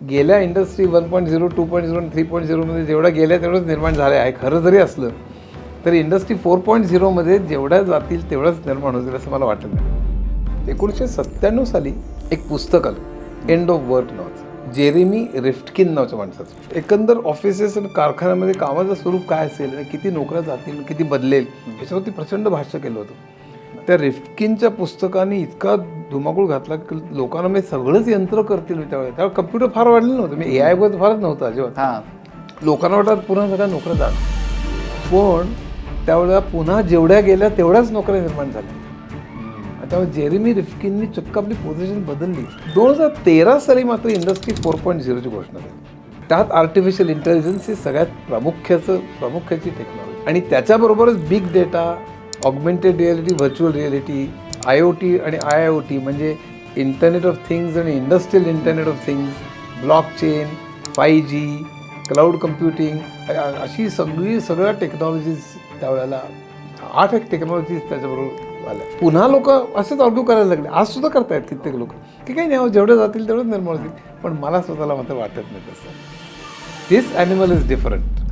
गेल्या इंडस्ट्री 1.0, 2.0 आणि 3.0 मध्ये जेवढ्या गेल्या तेवढंच निर्माण झालं आहे खरं जरी असलं तरी इंडस्ट्री 4.0 मध्ये जेवढ्या जातील तेवढंच निर्माण होतील असं मला वाटत नाही. 1997 साली एक पुस्तक आलं, एंड ऑफ वर्क नावाचं, जेरेमी रिफ्टकिन नावाच्या माणसाचं. एकंदर ऑफिसेस आणि कारखान्यामध्ये कामाचं स्वरूप काय असेल आणि किती नोकऱ्या जातील, किती बदलेल याच्यावरती प्रचंड भाष्य केलं होतं. त्या रिफ्टकिनच्या पुस्तकाने इतका धुमाकूळ घातला की लोकांना मी सगळंच यंत्र करतील त्यावेळेला कम्प्युटर फार वाढलेलं नव्हतं, मी AI बद्दल फारच नव्हतं अजिबात. लोकांना वाटत पुन्हा सगळ्या नोकऱ्या जाणार, पण त्यावेळेला पुन्हा जेवढ्या गेल्या तेवढ्याच नोकऱ्या निर्माण झाल्या. त्यामुळे जेरेमी रिफ्टकिननी चक्क आपली पोझिशन बदलली. 2013 साली मात्र इंडस्ट्री 4.0ची घोषणा झाली. त्यात आर्टिफिशियल इंटेलिजन्स ही सगळ्यात प्रामुख्याची टेक्नॉलॉजी आणि त्याच्याबरोबरच big data, augmented reality, virtual reality, IoT आणि IIoT म्हणजे इंटरनेट ऑफ थिंग्स आणि industrial internet of things, blockchain, 5G, cloud computing अशी सगळ्या टेक्नॉलॉजीज त्यावेळेला 8 टेक्नॉलॉजीज त्याच्याबरोबर आल्या. पुन्हा लोक असेच आर्ग्यू करायला लागले, आज सुद्धा करतायत कित्येक लोक की काही नाही जेवढे जातील तेवढेच निर्माण होतील, पण मला स्वतःला मात्र वाटत नाही तसं. दिस ॲनिमल इज डिफरंट.